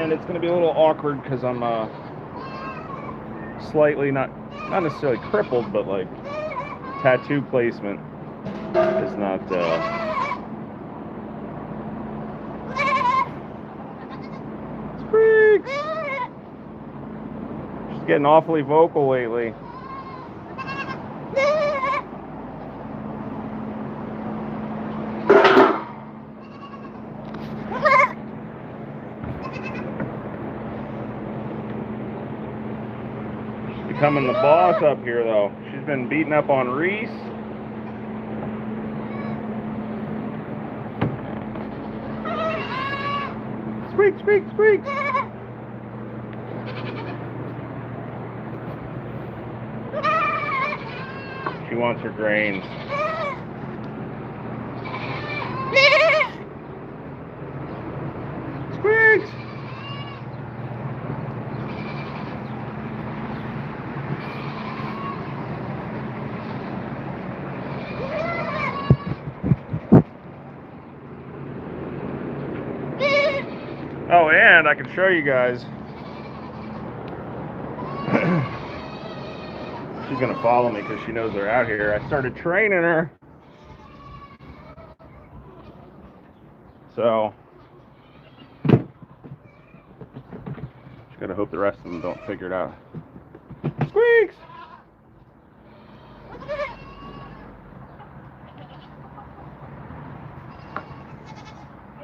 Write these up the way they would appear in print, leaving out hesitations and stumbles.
and it's going to be a little awkward because I'm slightly not necessarily crippled, but like tattoo placement is not Squeaks! She's getting awfully vocal lately. Becoming the boss up here, though. She's been beating up on Reese. Squeak, squeak, squeak. She wants her grains. Squeaks. Oh, and I can show you guys. She's gonna follow me because she knows they're out here. I started training her. So, just gotta hope the rest of them don't figure it out. Squeaks!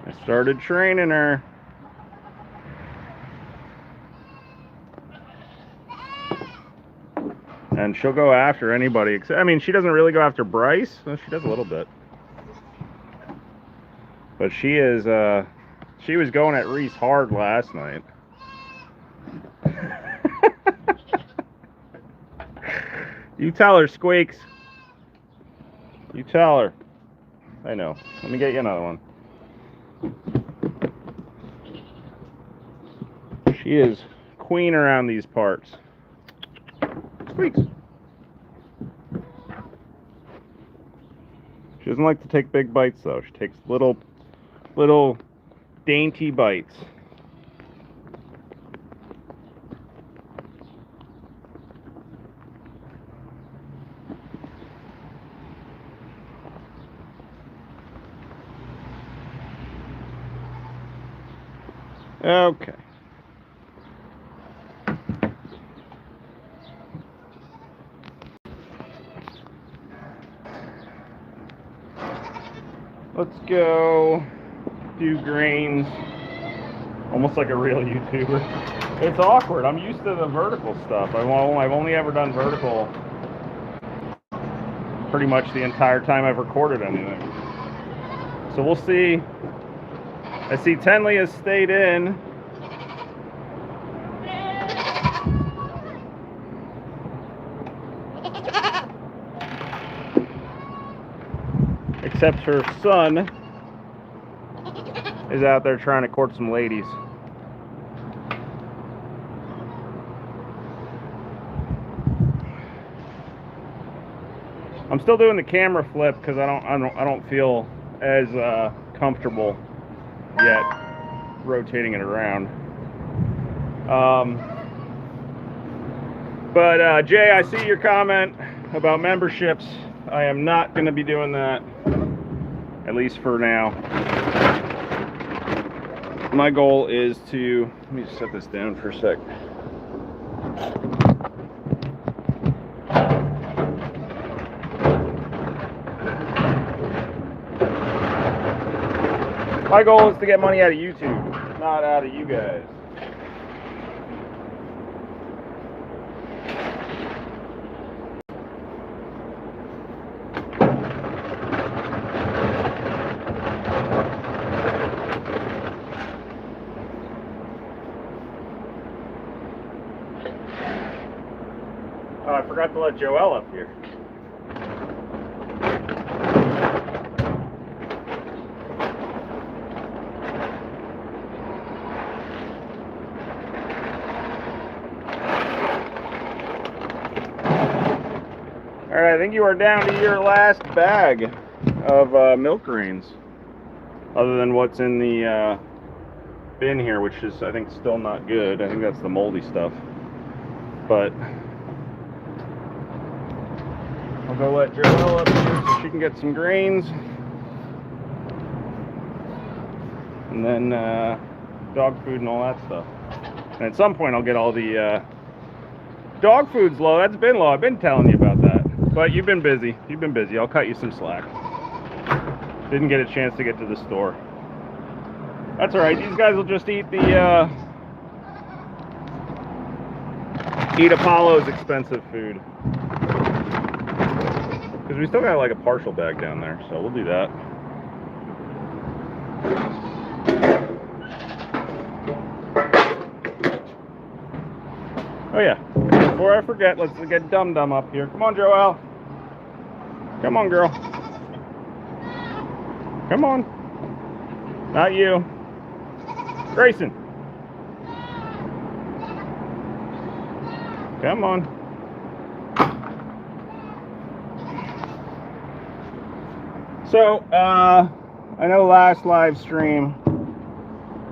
I started training her. And she'll go after anybody. I mean, she doesn't really go after Bryce. Well, she does a little bit. But she is, she was going at Reese hard last night. You tell her, Squeaks. You tell her. I know. Let me get you another one. She is queen around these parts. Squeaks. She doesn't like to take big bites, though. She takes little dainty bites. Okay. Let's go do grains. Almost like a real YouTuber. It's awkward. I'm used to the vertical stuff. I've only ever done vertical pretty much the entire time I've recorded anything. So we'll see. I see Tenley has stayed in. Except her son is out there trying to court some ladies. I'm still doing the camera flip because I don't feel as comfortable yet rotating it around. But Jay, I see your comment about memberships. I am not going to be doing that, at least for now. My goal is to, let me just set this down for a sec. My goal is to get money out of YouTube, not out of you guys. Oh, I forgot to let Joelle up here. Alright, I think you are down to your last bag of milk grains. Other than what's in the bin here, which is, I think, still not good. I think that's the moldy stuff. But I'll go let Joelle up here so she can get some grains. And then dog food and all that stuff. And at some point I'll get all the dog food's low. That's been low. I've been telling you about that. But you've been busy. You've been busy. I'll cut you some slack. Didn't get a chance to get to the store. That's alright. These guys will just eat the eat Apollo's expensive food. Because we still got like a partial bag down there, so we'll do that. Oh yeah, before I forget, let's get Dum Dum up here. Come on, Joelle. Come on, girl. Come on. Not you. Grayson. Come on. So, I know last live stream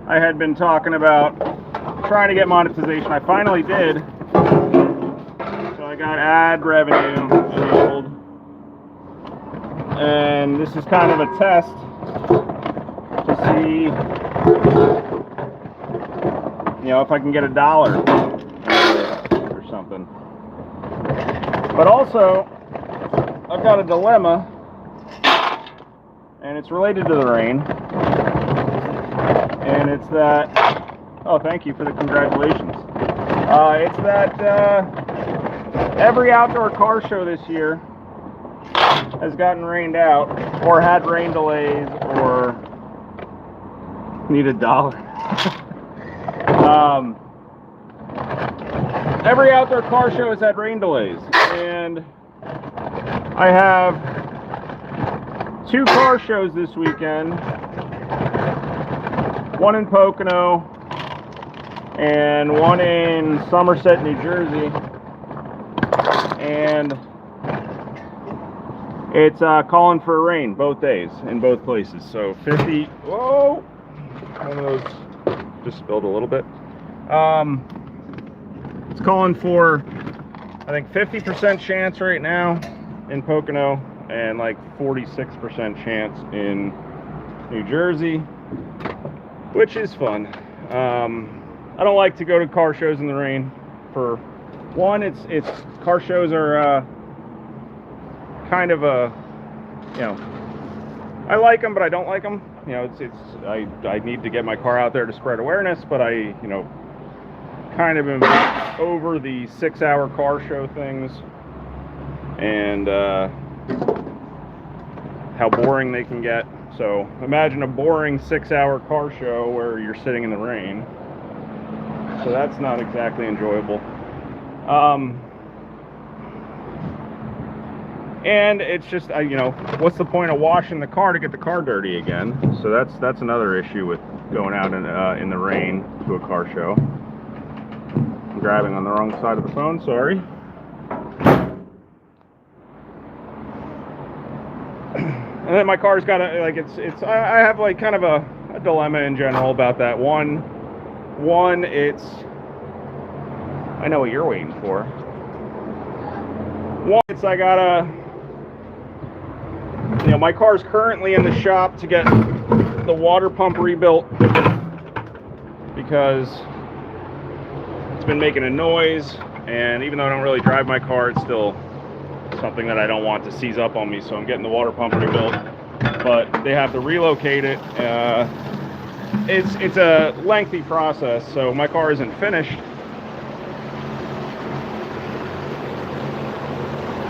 I had been talking about trying to get monetization. I finally did. So I got ad revenue enabled. And this is kind of a test to see, you know, if I can get $1 or something. But also, I've got a dilemma, and it's related to the rain. And it's that, oh, thank you for the congratulations. It's that every outdoor car show this year has gotten rained out, or had rain delays, or need $1. Every outdoor car show has had rain delays, and I have 2 car shows this weekend, one in Pocono and one in Somerset, New Jersey, and it's calling for rain both days in both places. So 50, whoa, one of those just spilled a little bit. It's calling for, I think, 50% chance right now in Pocono and like 46% chance in New Jersey, which is fun. I don't like to go to car shows in the rain. For one, it's car shows are kind of a, you know, I like them, but I don't like them. You know, I need to get my car out there to spread awareness, but I, you know, kind of am over the 6-hour car show things and how boring they can get. So imagine a boring 6-hour car show where you're sitting in the rain. So that's not exactly enjoyable. And it's just, you know, what's the point of washing the car to get the car dirty again? So that's another issue with going out in the rain to a car show. I'm grabbing on the wrong side of the phone, sorry. And then my car's got a, like, I have like kind of a dilemma in general about that. One, it's, I know what you're waiting for. One, it's I gotta, you know, my car's currently in the shop to get the water pump rebuilt because it's been making a noise, and even though I don't really drive my car, it's still something that I don't want to seize up on me, so I'm getting the water pump rebuilt. But they have to relocate it. It's a lengthy process, so my car isn't finished.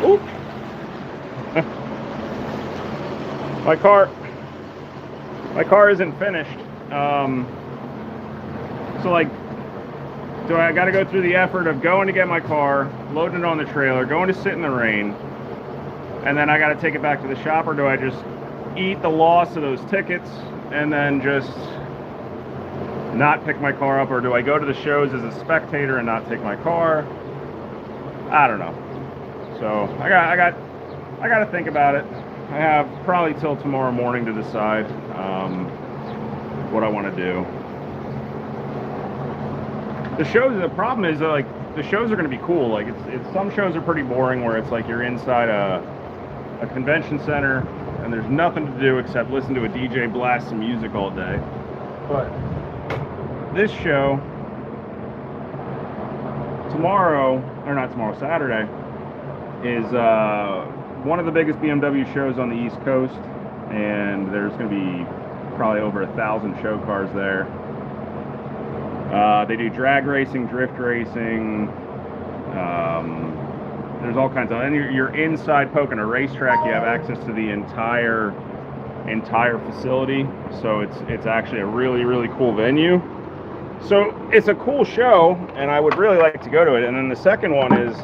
Oop. My car isn't finished. So like, do I got to go through the effort of going to get my car, loading it on the trailer, going to sit in the rain, and then I got to take it back to the shop, or do I just eat the loss of those tickets and then just not pick my car up, or do I go to the shows as a spectator and not take my car? I don't know. So I got to think about it. I have probably till tomorrow morning to decide what I want to do. The problem is that, like, the shows are going to be cool. Like, it's some shows are pretty boring where it's like you're inside a convention center and there's nothing to do except listen to a DJ blast some music all day. But this show Saturday, is one of the biggest BMW shows on the East Coast, and there's going to be probably over 1,000 show cars there. They do drag racing, drift racing. There's all kinds of, and you're inside Pocono Racetrack. You have access to the entire facility, so it's actually a really, really cool venue. So it's a cool show, and I would really like to go to it. And then the second one is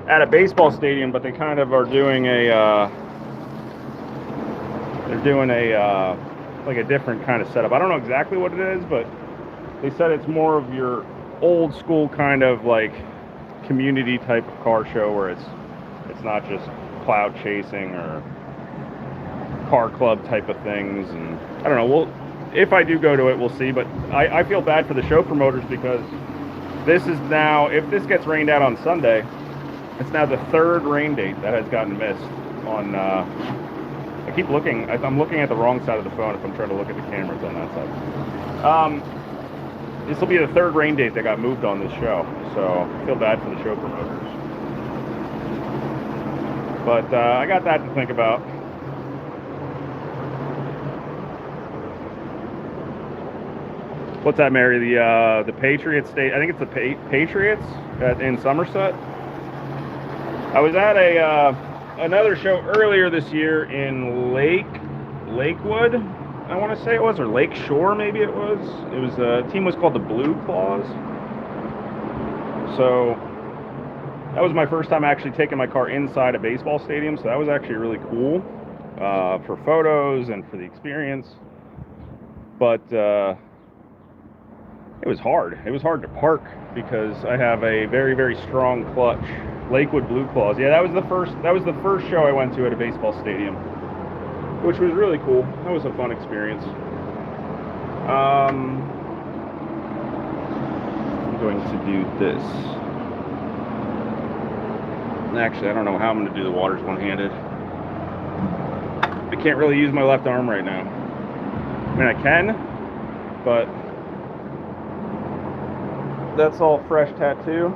at a baseball stadium, but they kind of are doing like a different kind of setup. I don't know exactly what it is, but they said it's more of your old school kind of like community type of car show where it's not just cloud chasing or car club type of things. And I don't know, if I do go to it, we'll see. But I feel bad for the show promoters because this is now, if this gets rained out on Sunday, it's now the third rain date that has gotten missed on, I keep looking, I'm looking at the wrong side of the phone if I'm trying to look at the cameras on that side. This will be the third rain date that got moved on this show, so I feel bad for the show promoters. But I got that to think about. What's that, Mary? The Patriots State. I think it's the Patriots in Somerset. I was at another show earlier this year in Lakewood, I want to say it was, or Lake Shore maybe it was. It was the team was called the Blue Claws. So that was my first time actually taking my car inside a baseball stadium. So that was actually really cool for photos and for the experience. But it was hard. It was hard to park because I have a very, very strong clutch. Lakewood Blue Claws. Yeah, that was the first show I went to at a baseball stadium, which was really cool. That was a fun experience. I'm going to do this. Actually, I don't know how I'm going to do the waters one-handed. I can't really use my left arm right now. I mean, I can, but that's all fresh tattoo.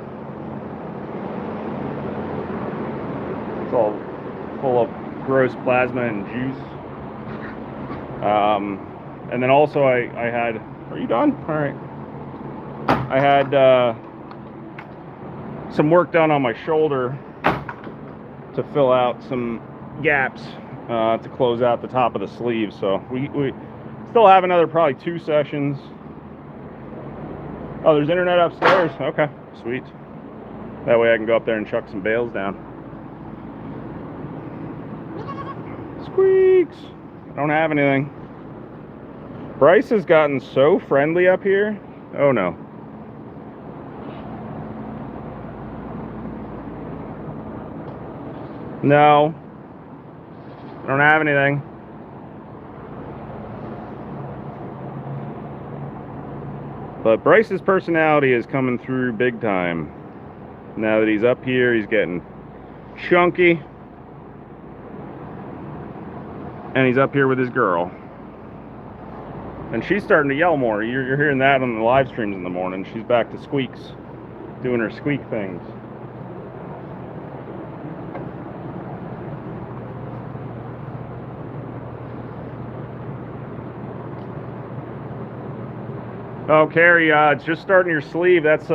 It's all full of gross plasma and juice. And then also I had, are you done? All right. I had some work done on my shoulder to fill out some gaps to close out the top of the sleeve. So we still have another probably 2 sessions. Oh, there's internet upstairs. Okay, sweet. That way I can go up there and chuck some bales down. Squeaks. I don't have anything. Bryce has gotten so friendly up here. Oh no. No. I don't have anything. But Bryce's personality is coming through big time. Now that he's up here, he's getting chunky. And he's up here with his girl. And she's starting to yell more. You're hearing that on the live streams in the morning. She's back to squeaks, doing her squeak things. Oh, Carrie, it's just starting your sleeve. That's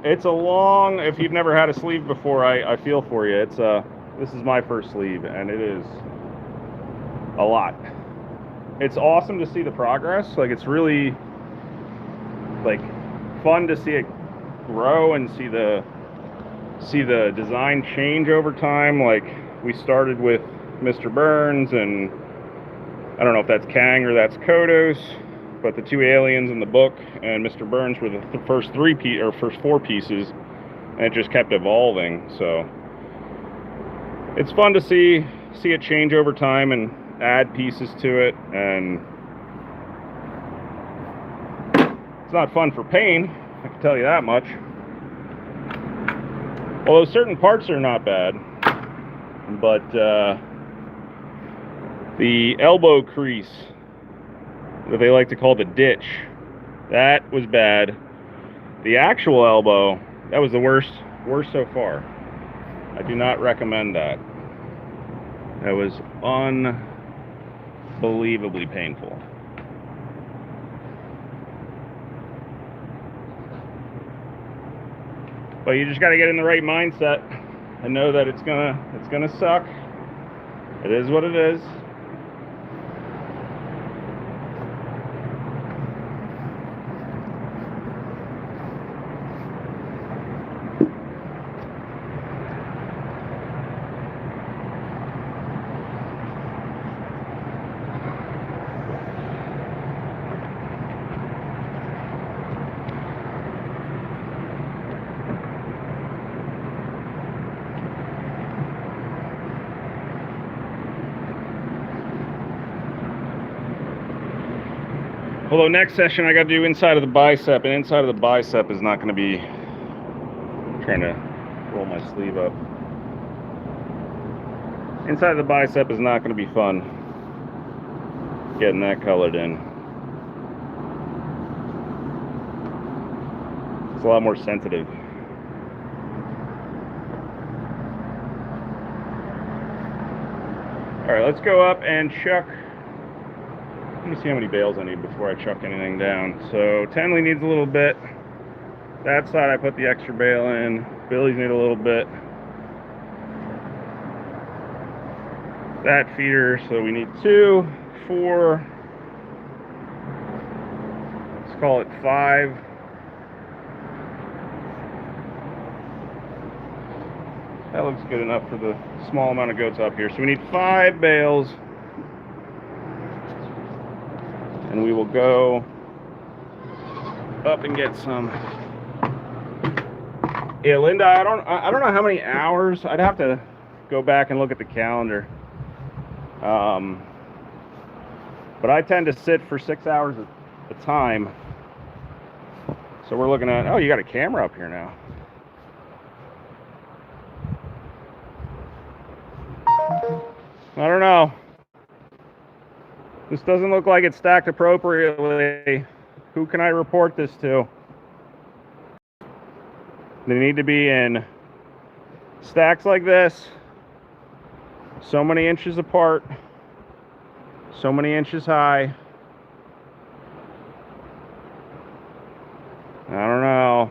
it's a long. If you've never had a sleeve before, I feel for you. It's this is my first sleeve, and it is a lot. It's awesome to see the progress. Like, it's really like fun to see it grow and see the design change over time. Like, we started with Mr. Burns, and I don't know if that's Kang or that's Kodos. But the 2 aliens in the book and Mr. Burns were the first 4 pieces, and it just kept evolving. So it's fun to see it change over time and add pieces to it. And it's not fun for paint I can tell you that much. Although certain parts are not bad, but the elbow crease that they like to call the ditch, that was bad. The actual elbow, that was the worst so far. I do not recommend that. That was unbelievably painful. But you just got to get in the right mindset and know that it's gonna suck. It is what it is. Although next session I got to do inside of the bicep, and inside of the bicep is not going to be, I'm trying to roll my sleeve up. Inside of the bicep is not going to be fun getting that colored in. It's a lot more sensitive. All right, let's go up and chuck. Let me see how many bales I need before I chuck anything down. So Tenley needs a little bit. That side I put the extra bale in. Billy's need a little bit. That feeder, so we need 2, 4. Let's call it 5. That looks good enough for the small amount of goats up here. So we need 5 bales. And we will go up and get some. Yeah, Linda, I don't know how many hours. I'd have to go back and look at the calendar. But I tend to sit for 6 hours at a time. So we're looking at, oh, you got a camera up here now. I don't know. This doesn't look like it's stacked appropriately. Who can I report this to? They need to be in stacks like this, so many inches apart, so many inches high. I don't know.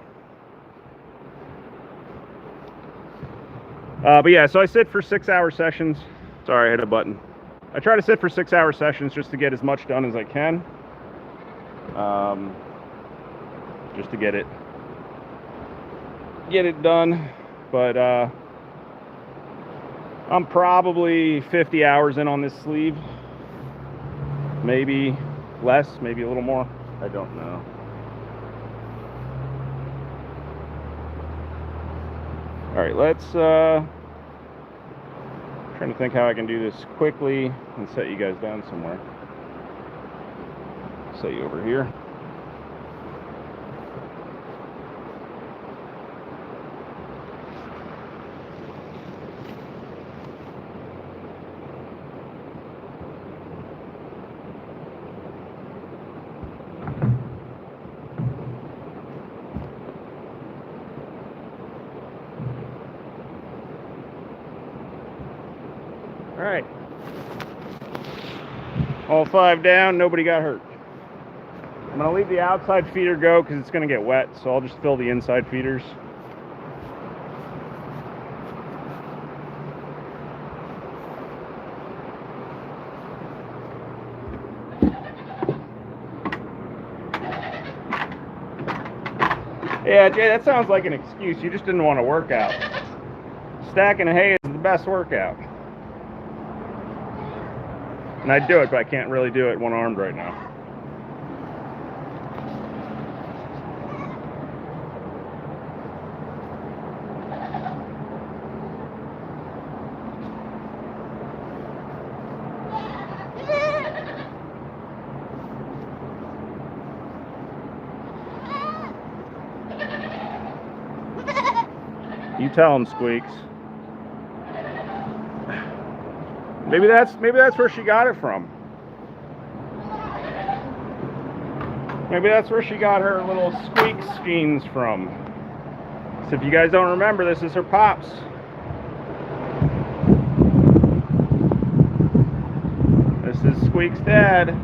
But yeah, so I sit for 6-hour sessions. Sorry, I hit a button. I try to sit for 6-hour sessions just to get as much done as I can. Just to get it done. But I'm probably 50 hours in on this sleeve. Maybe less, maybe a little more. I don't know. All right, let's trying to think how I can do this quickly and set you guys down somewhere. Set you over here. All right, all 5 down, nobody got hurt. I'm gonna leave the outside feeder go because it's gonna get wet, so I'll just fill the inside feeders. Yeah, Jay, that sounds like an excuse. You just didn't want to work out. Stacking hay is the best workout. And I'd do it, but I can't really do it one-armed right now. You tell him, Squeaks. Maybe that's where she got it from. Maybe that's where she got her little Squeaks genes from. So if you guys don't remember, this is her pops. This is Squeak's dad.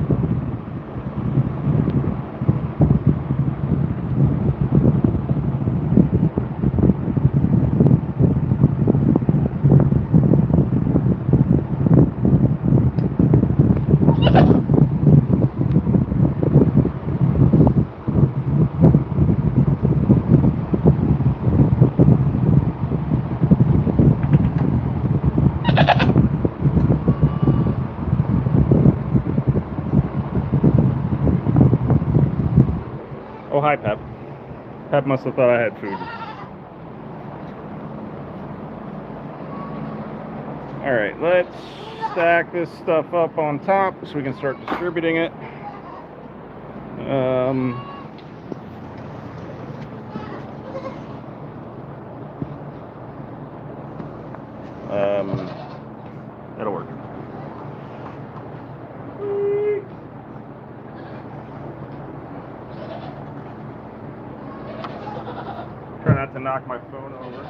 Oh, hi, Pep. Pep must have thought I had food. Alright, let's stack this stuff up on top so we can start distributing it. That'll work. Try not to knock my phone over.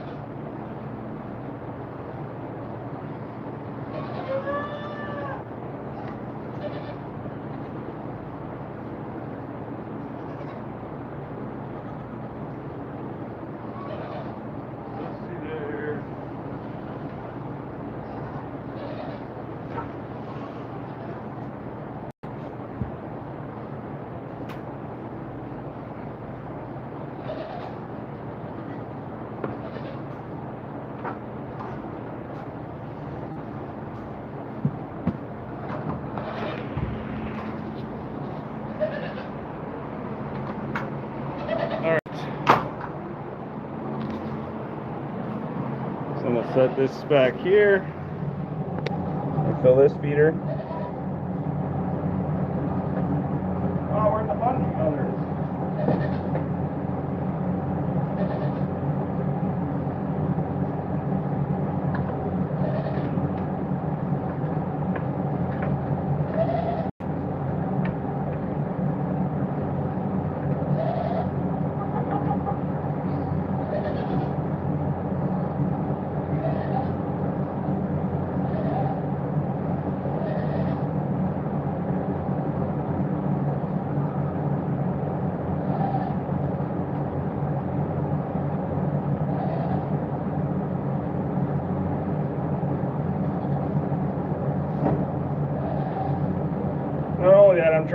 So I'm going to set this back here and fill this feeder. Oh, where's the bungee others?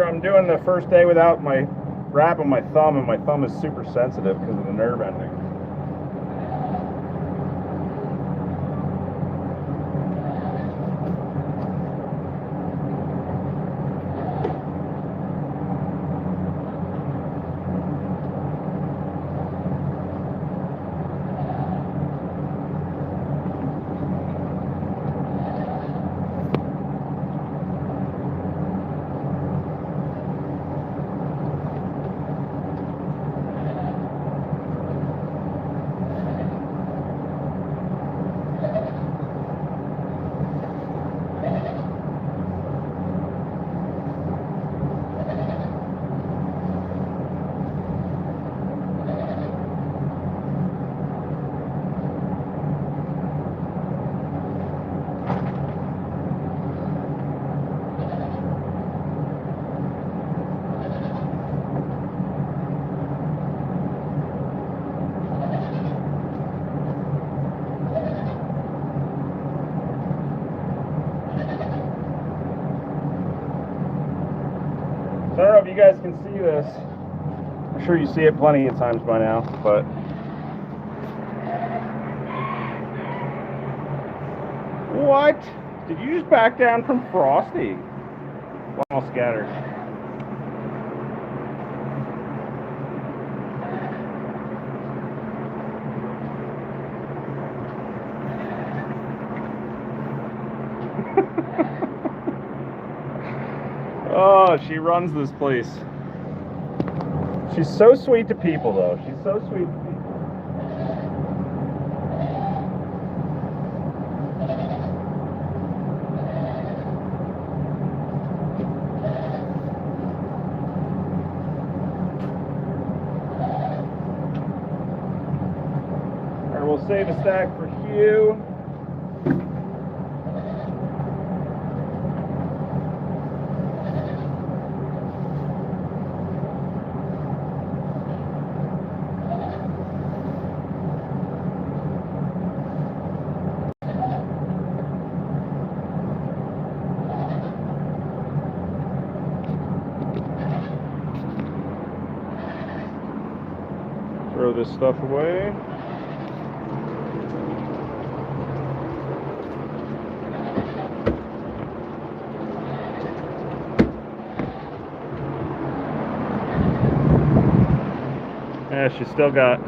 I'm doing the first day without my wrap on my thumb, and my thumb is super sensitive because of the nerve ending. I don't know if you guys can see this. I'm sure you see it plenty of times by now, but what? Did you just back down from Frosty? Well, scattered. Oh, she runs this place. She's so sweet to people, though. She's so sweet to people. We'll save a stack for Hugh. Throw this stuff away. Yeah, she's still got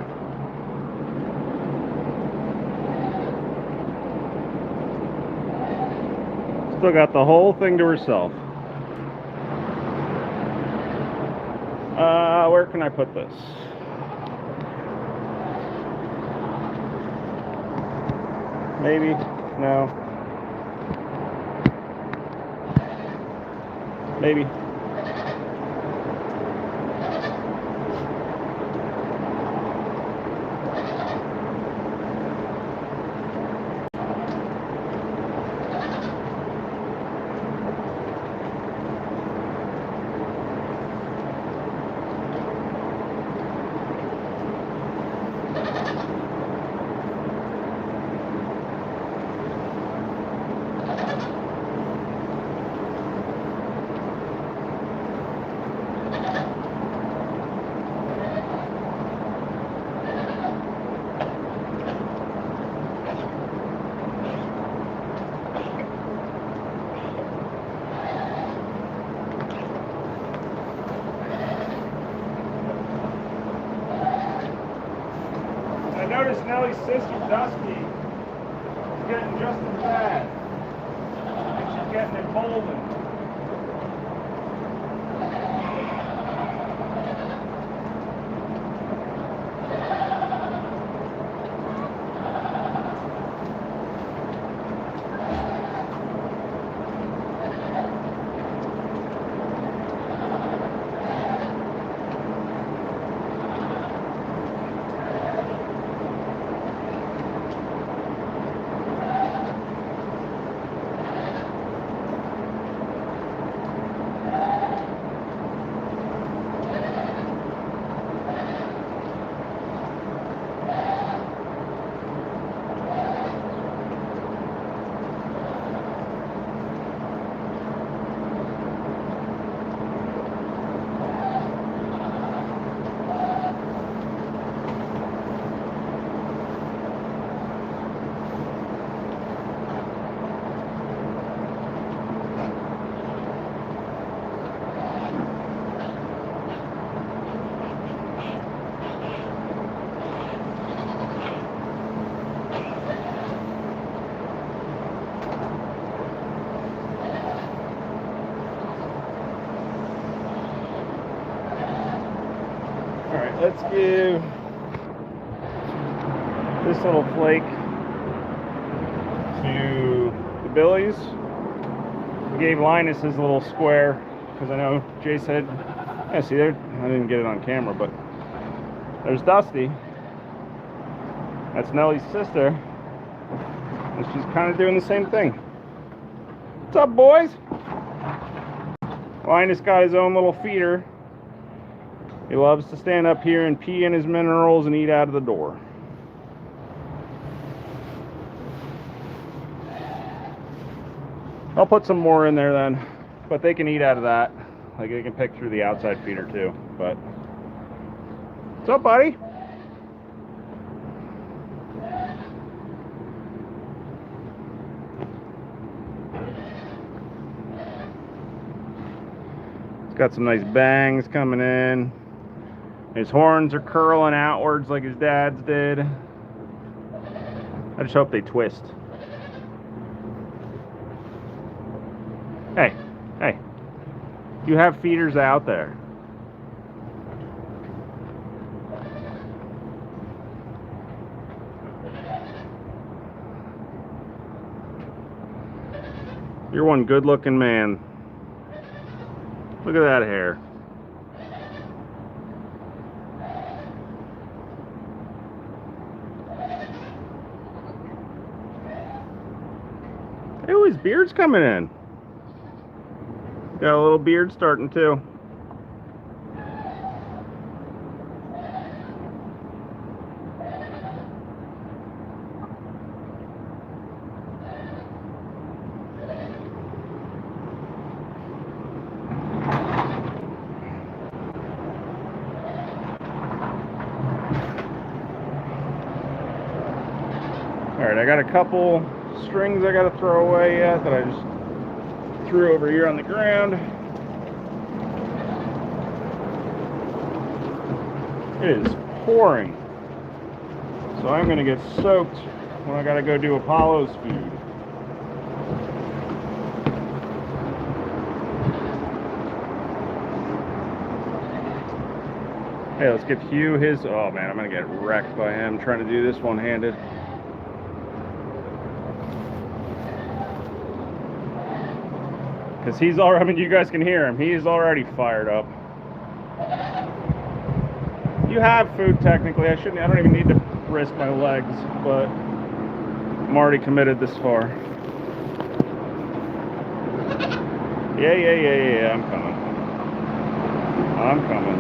the whole thing to herself. Where can I put this? Maybe? No. Maybe. I noticed Nellie's sister, Dusty, is getting just as bad. And she's getting emboldened. Alright, let's give this little flake to the Billies. We gave Linus his little square because I know Jay said, yeah, see there, I didn't get it on camera, but there's Dusty. That's Nellie's sister. And she's kind of doing the same thing. What's up, boys? Linus got his own little feeder. He loves to stand up here and pee in his minerals and eat out of the door. I'll put some more in there then, but they can eat out of that. Like they can pick through the outside feeder too. But what's up, buddy? He's got some nice bangs coming in. His horns are curling outwards like his dad's did. I just hope they twist. Hey, hey, you have feeders out there. You're one good-looking man. Look at that hair. his beard's coming in. Got a little beard starting too. Alright, I got a couple strings I gotta throw away yet that I just threw over here on the ground. It is pouring, so I'm gonna get soaked when I gotta go do Apollo's food. Hey, let's get Hugh his. Oh man, I'm gonna get wrecked by him trying to do this one-handed. Because he's already, I mean, you guys can hear him. He's already fired up. You have food technically. I don't even need to risk my legs, but I'm already committed this far. Yeah, I'm coming.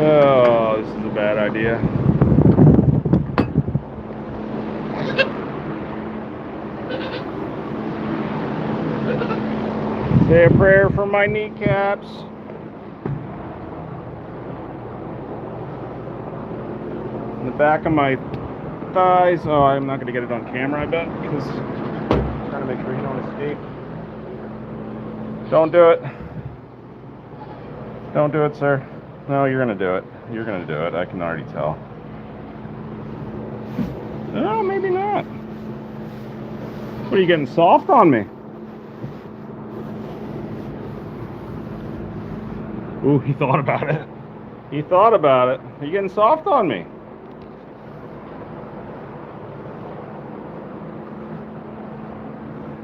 Oh, this is a bad idea. Say a prayer for my kneecaps. In the back of my thighs. Oh, I'm not going to get it on camera, I bet, because I'm trying to make sure you don't escape. Don't do it. Don't do it, sir. No, you're going to do it. You're going to do it. I can already tell. No, maybe not. What, are you getting soft on me? Ooh, he thought about it. He thought about it. Are you getting soft on me?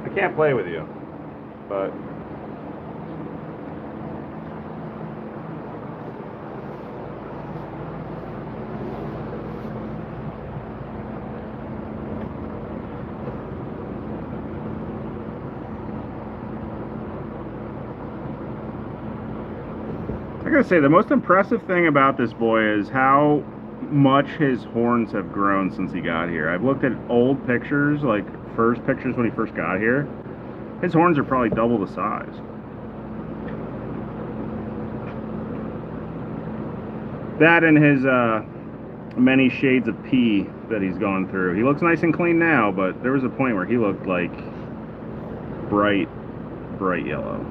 I can't play with you, but... I gotta say, the most impressive thing about this boy is how much his horns have grown since he got here. I've looked at old pictures, like first pictures when he first got here. His horns are probably double the size. That and his many shades of pee that he's gone through. He looks nice and clean now, but there was a point where he looked like bright yellow.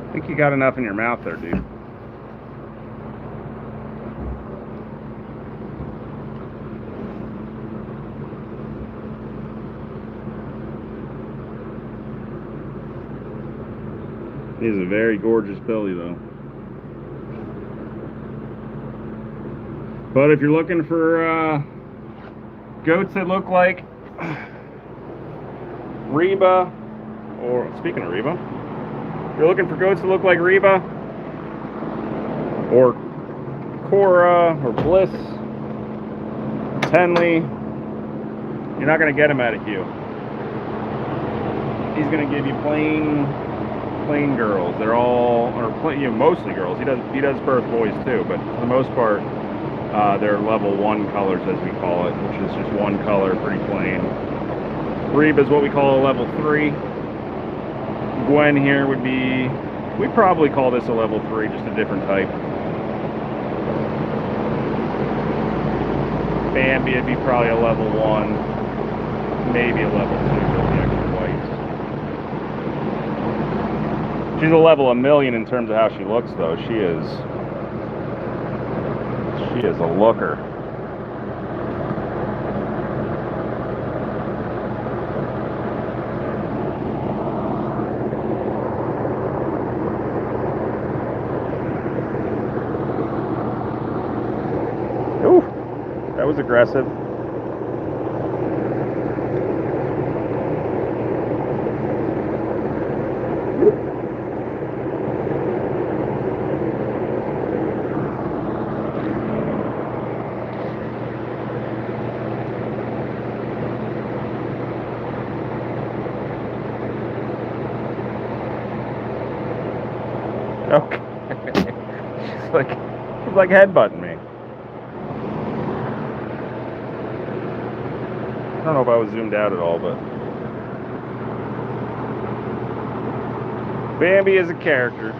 I think you got enough in your mouth there, dude. He is a very gorgeous filly, though. But if you're looking for goats that look like Reba, or speaking of Reba, if you're looking for goats that look like Reba, or Cora, or Bliss, Tenley, you're not going to get him out of Hugh. He's going to give you plain girls. They're all, or mostly girls. He does birth boys too, but for the most part, they're level 1 colors, as we call it, which is just one color, pretty plain. Reba is what we call a level 3. Gwen here would be, we'd probably call this a level 3, just a different type. Bambi would be probably a level 1, maybe a level 2 with the extra whites. She's a level 1,000,000 in terms of how she looks, though. She is a looker. aggressive. Okay. He's like headbutting me. I don't know if I was zoomed out at all, but Bambi is a character.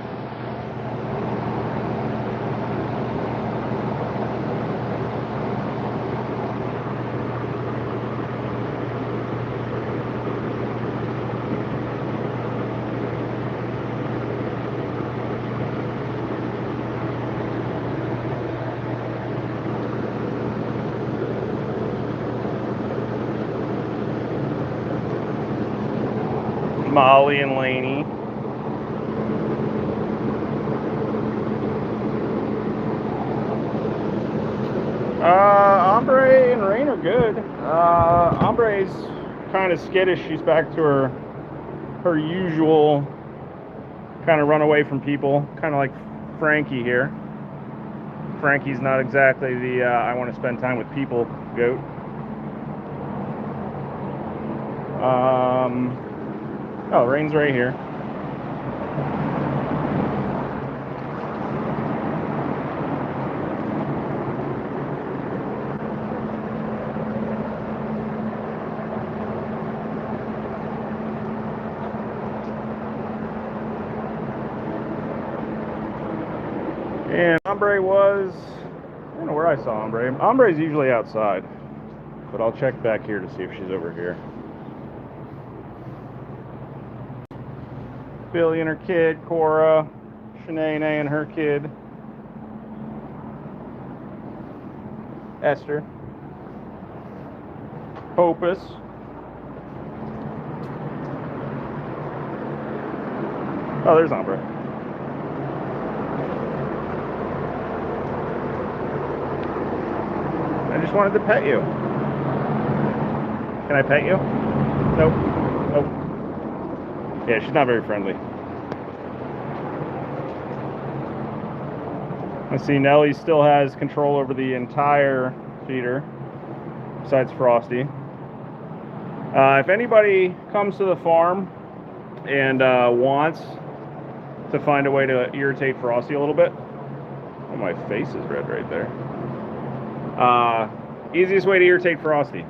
Molly and Laney. Ombre and Rain are good. Ombre's kind of skittish. She's back to her usual kind of run away from people, kind of like Frankie here. Frankie's not exactly the I want to spend time with people goat. Oh, Rain's right here. And Ombre was, I don't know where I saw Ombre. Ombre's usually outside, but I'll check back here to see if she's over here. Billy and her kid, Cora, Shanae and her kid, Esther, Hopus, oh, there's Ombre. I just wanted to pet you. Can I pet you? Nope. Nope. Yeah, she's not very friendly. Let's see, Nellie still has control over the entire feeder, besides Frosty. If anybody comes to the farm and wants to find a way to irritate Frosty a little bit, oh, my face is red right there. Easiest way to irritate Frosty.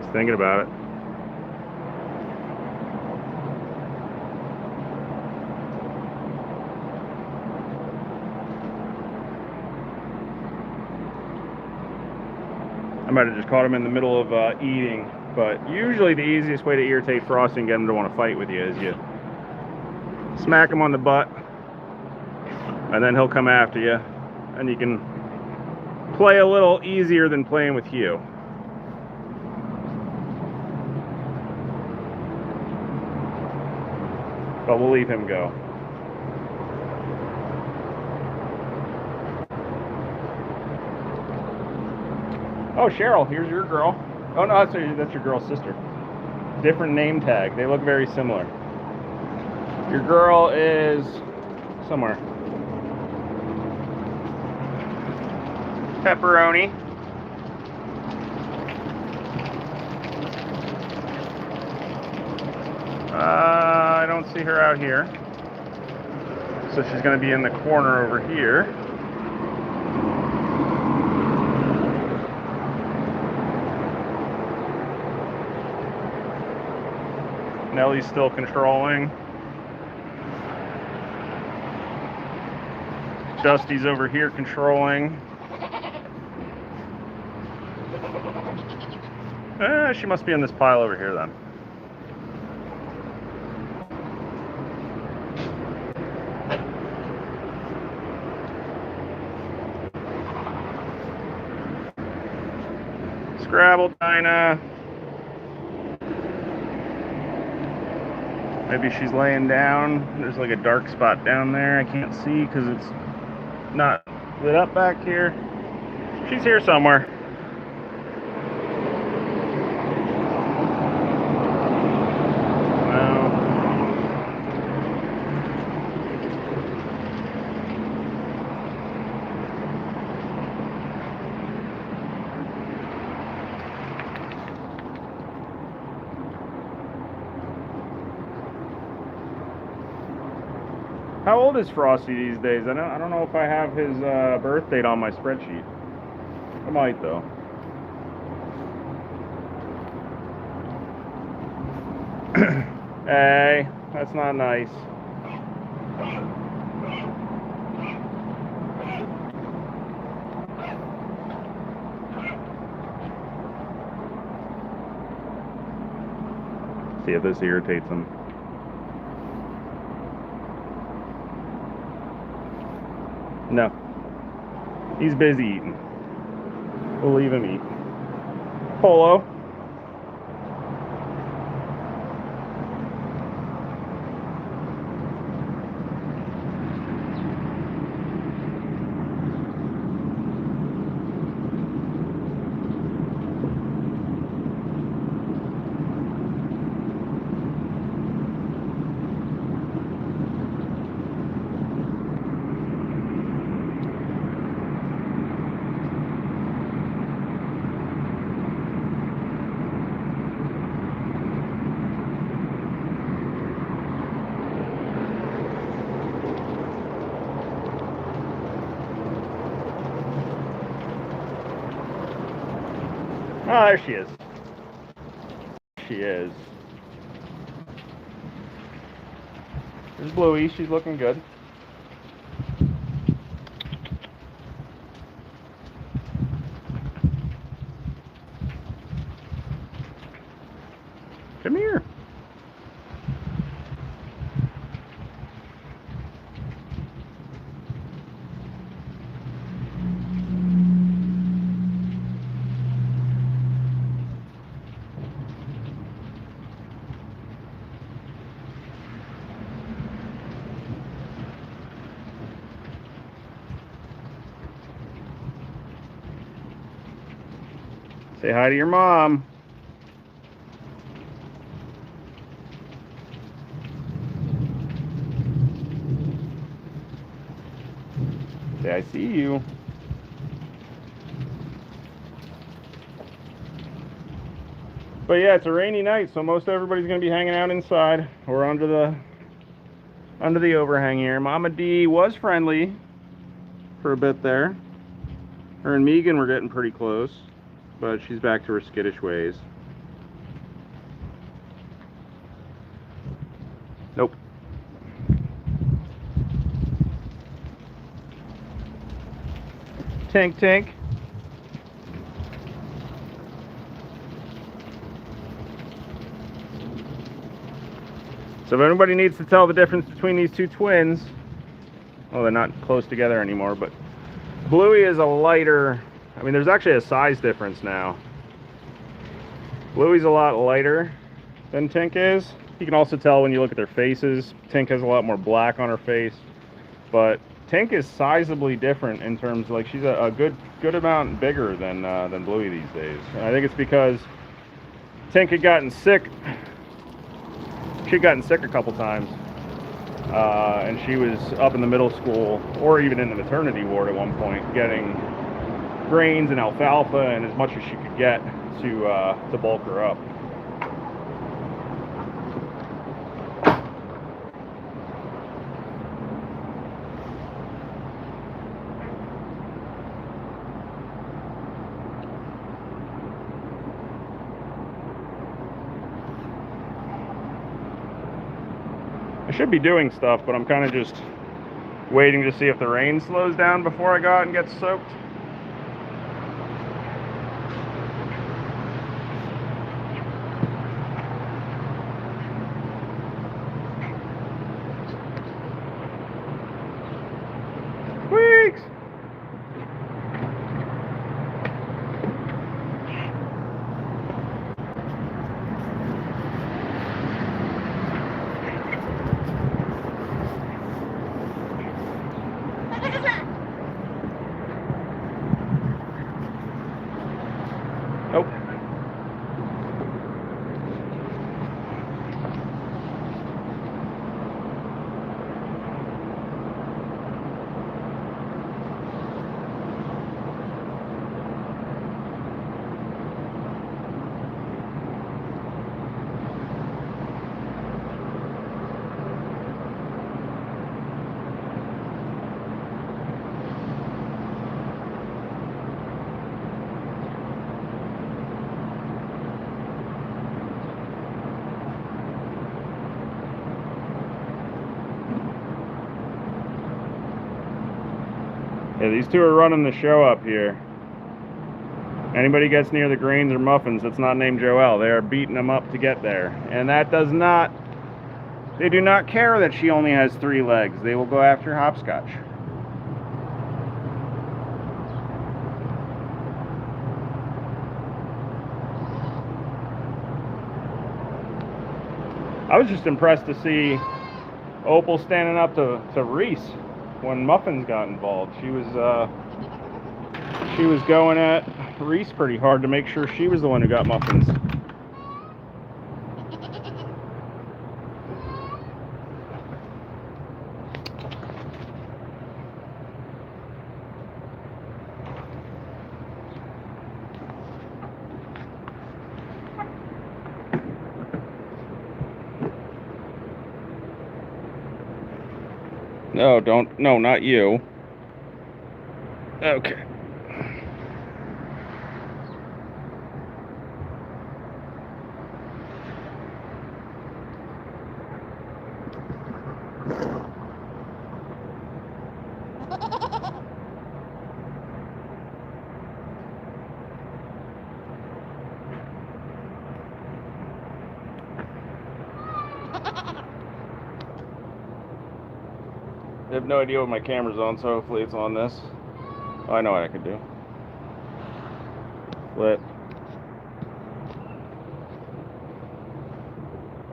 Just thinking about it. I might have just caught him in the middle of eating, but usually the easiest way to irritate Frosty and get him to want to fight with you is you smack him on the butt, and then he'll come after you, and you can play a little easier than playing with Hugh. But we'll leave him go. Oh, Cheryl, here's your girl. Oh, no, that's your girl's sister. Different name tag. They look very similar. Your girl is somewhere. Pepperoni. I don't see her out here. So she's going to be in the corner over here. Nellie's still controlling. Dusty's over here controlling. She must be in this pile over here then. Gravel Dinah. Maybe she's laying down. There's like a dark spot down there I can't see because it's not lit up back here. She's here somewhere. How old is Frosty these days? I don't know if I have his birth date on my spreadsheet. I might though. Hey, that's not nice. See if this irritates him. No. He's busy eating. We'll leave him eat. Polo. Oh, there she is. She is. There's Bluey. She's looking good. Come here. Say hi to your mom. Say, I see you. But yeah, it's a rainy night, so most everybody's gonna be hanging out inside or under the overhang here. Mama D was friendly for a bit there. Her and Megan were getting pretty close, but she's back to her skittish ways. Nope. Tink, tink. So if anybody needs to tell the difference between these two twins, well, they're not close together anymore, but Bluey is a lighter. I mean, there's actually a size difference now. Bluey's a lot lighter than Tink is. You can also tell when you look at their faces. Tink has a lot more black on her face, but Tink is sizably different in terms of, like, she's a good amount bigger than Bluey these days. And I think it's because Tink had gotten sick. She'd gotten sick a couple times, and she was up in the middle school or even in the maternity ward at one point, getting grains and alfalfa and as much as she could get to bulk her up. I should be doing stuff, but I'm kind of just waiting to see if the rain slows down before I go out and get soaked. Weeks. Yeah, these two are running the show up here. Anybody gets near the grains or muffins that's not named Joelle, they are beating them up to get there. And that does not, they do not care that she only has 3 legs. They will go after hopscotch. I was just impressed to see Opal standing up to Reese when Muffins got involved. She was going at Reese pretty hard to make sure she was the one who got Muffins. No, don't. No, not you. Okay. I have no idea what my camera's on, so hopefully it's on this. Oh, I know what I could do. Flip.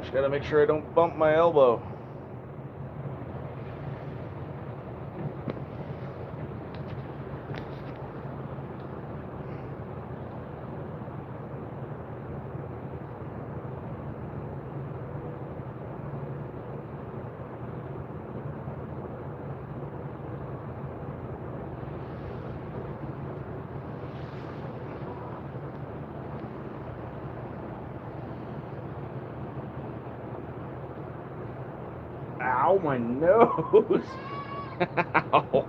Just gotta make sure I don't bump my elbow. Ow, my nose! Ow.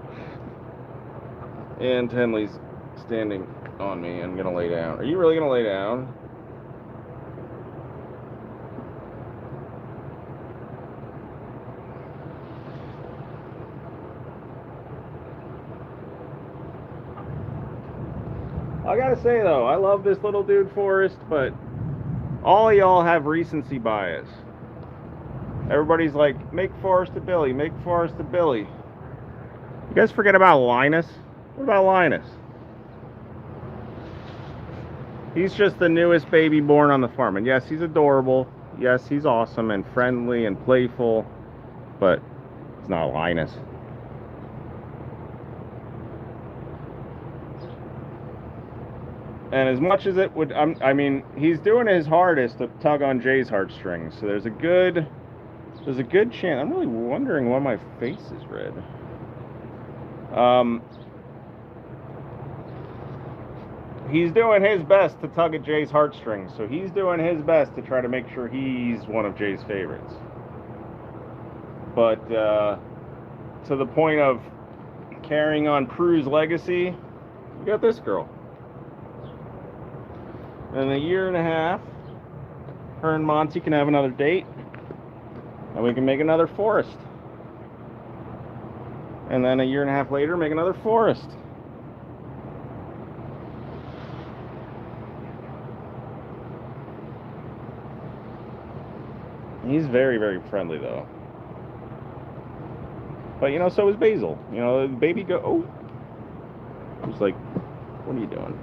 And Tenley's standing on me. I'm gonna lay down. Are you really gonna lay down? I gotta say though, I love this little dude Forrest, but all y'all have recency bias. Everybody's like, make Forrest a Billy, make Forrest a Billy. You guys forget about Linus? What about Linus? He's just the newest baby born on the farm. And yes, he's adorable. Yes, he's awesome and friendly and playful. But it's not Linus. And as much as it would, I mean, he's doing his hardest to tug on Jay's heartstrings. So there's a good chance. I'm really wondering why my face is red. He's doing his best to tug at Jay's heartstrings. So he's doing his best to try to make sure he's one of Jay's favorites. But to the point of carrying on Prue's legacy, you got this girl. In a year and a half, her and Monty can have another date, and we can make another Forrest. And then a year and a half later, make another Forrest. He's very, very friendly, though. But, you know, so is Basil. You know, the baby go, oh. He's like, what are you doing?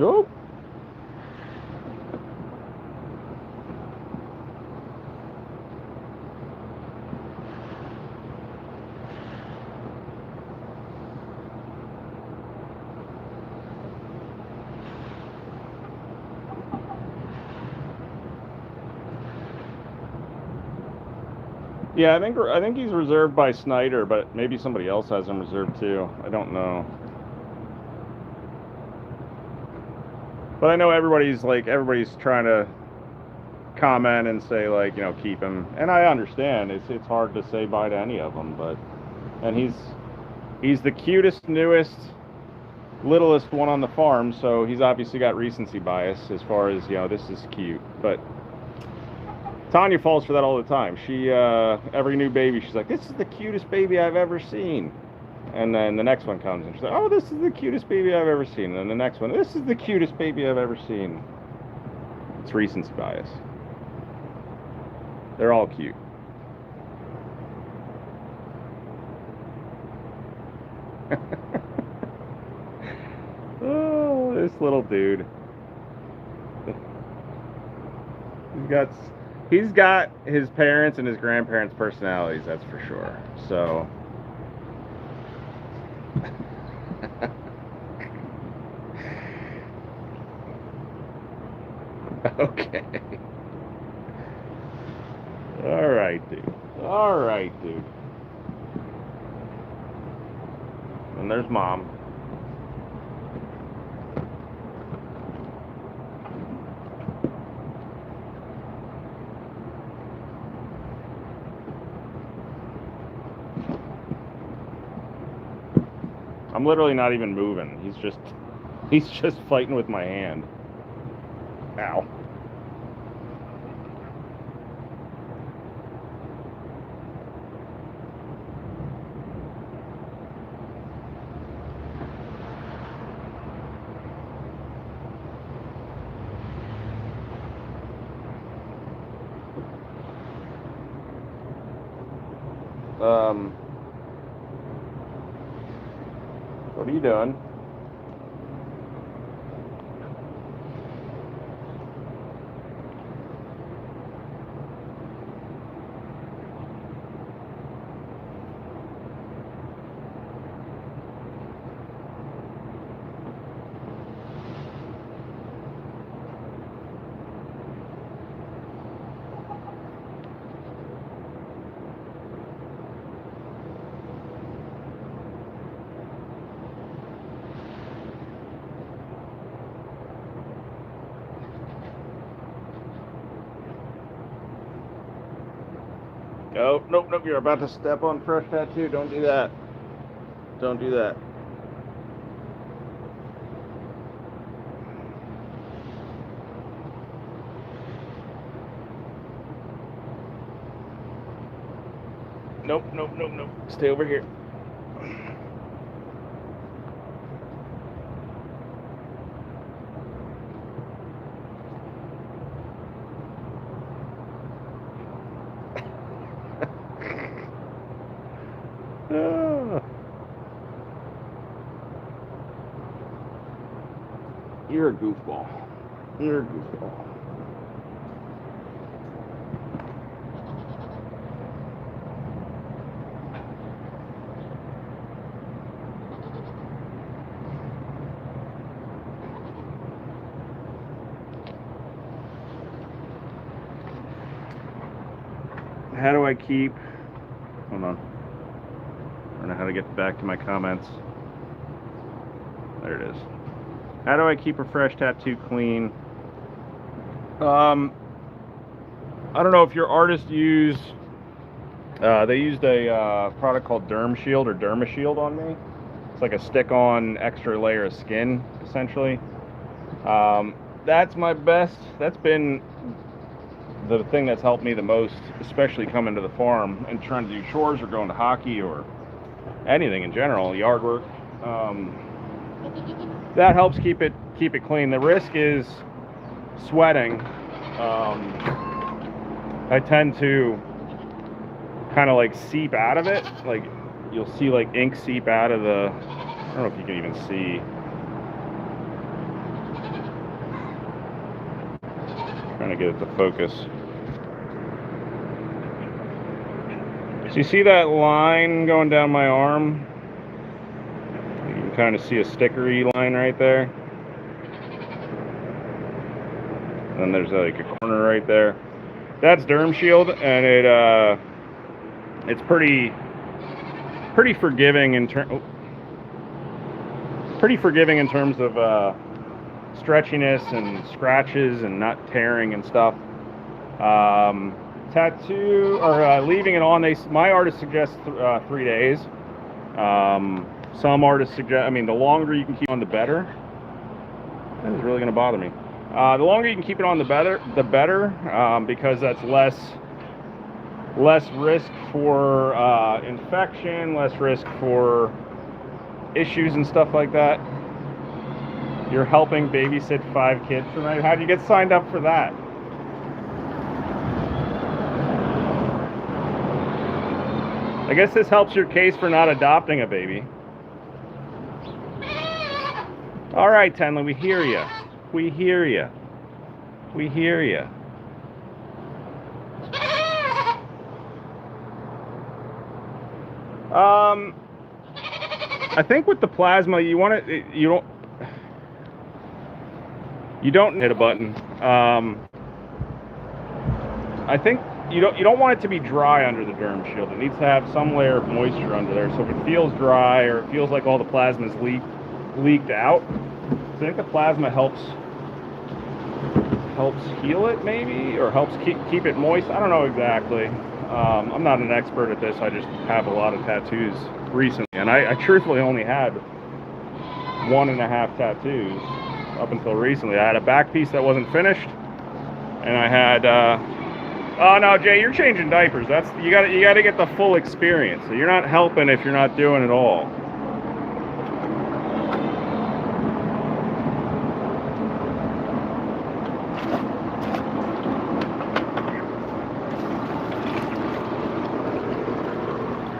Oh. Yeah, I think he's reserved by Snyder, but maybe somebody else has him reserved too. I don't know. But I know everybody's trying to comment and say, like, you know, keep him. And I understand it's hard to say bye to any of them, but and he's the cutest, newest, littlest one on the farm, so he's obviously got recency bias as far as, you know, this is cute. But Tanya falls for that all the time. She every new baby, she's like, this is the cutest baby I've ever seen. And then the next one comes and she's like, oh, this is the cutest baby I've ever seen. And then the next one, this is the cutest baby I've ever seen. It's recency bias. They're all cute. Oh, this little dude. He's got his parents and his grandparents' personalities, that's for sure. So okay. All right, dude. All right, dude. And there's Mom. I'm literally not even moving. He's just fighting with my hand. Ow. What are you doing? Oh, nope, nope, you're about to step on fresh tattoo. Don't do that. Don't do that. Nope, nope, nope, nope. Stay over here. You're a goofball. You're a goofball. How do I keep... Hold on. I don't know how to get back to my comments. There it is. How do I keep a fresh tattoo clean? I don't know if your artist used... they used a product called Derm Shield or Derma Shield on me. It's like a stick-on extra layer of skin, essentially. That's my best. That's been the thing that's helped me the most, especially coming to the farm and trying to do chores or going to hockey or anything in general, yard work. That helps keep it clean. The risk is sweating. I tend to kind of like seep out of it. Like you'll see like ink seep out of the, I don't know if you can even see. Trying to get it to focus. So you see that line going down my arm? You can kind of see a stickery line right there. And then there's like a corner right there. That's Derm Shield, and it's pretty forgiving in terms of stretchiness and scratches and not tearing and stuff. Tattoo or leaving it on, my artist suggests 3 days. Some artists suggest, I mean, the longer you can keep on, the better. That is really going to bother me. The longer you can keep it on, the better, because that's less risk for infection, less risk for issues and stuff like that. You're helping babysit 5 kids tonight. How do you get signed up for that? I guess this helps your case for not adopting a baby. All right, Tenley, we hear you. We hear you. We hear you. I think with the plasma, you don't hit a button. I think you don't want it to be dry under the derm shield. It needs to have some layer of moisture under there. So if it feels dry or it feels like all the plasma is leaked out, so I think the plasma helps heal it, maybe, or helps keep it moist. I don't know exactly. I'm not an expert at this. I just have a lot of tattoos recently, and I truthfully only had 1.5 tattoos up until recently. I had a back piece that wasn't finished, and I had oh no, Jay, you're changing diapers. You got to get the full experience. So you're not helping if you're not doing it all.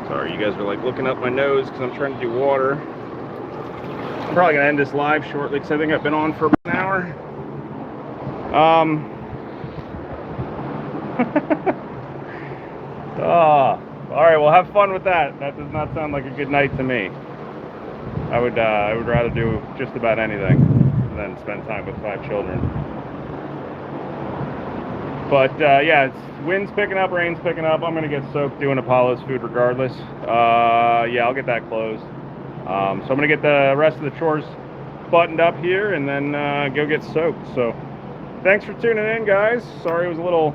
Sorry, you guys are like looking up my nose because I'm trying to do water. I'm probably gonna end this live shortly because I think I've been on for about an hour. Oh, all right. Well, have fun with that. That does not sound like a good night to me. I would rather do just about anything than spend time with 5 children. But yeah, wind's picking up, rain's picking up. I'm gonna get soaked doing Apollo's food regardless. Yeah, I'll get that closed. So I'm gonna get the rest of the chores buttoned up here and then go get soaked. So thanks for tuning in, guys. Sorry it was a little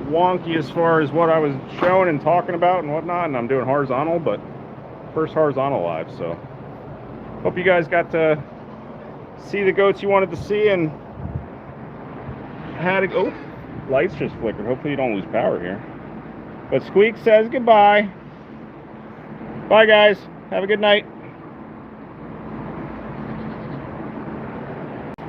wonky as far as what I was showing and talking about and whatnot, and I'm doing horizontal, but first horizontal live. So hope you guys got to see the goats you wanted to see and had to. Oh, lights just flickered. Hopefully you don't lose power here. But Squeak says goodbye. Bye, guys. Have a good night.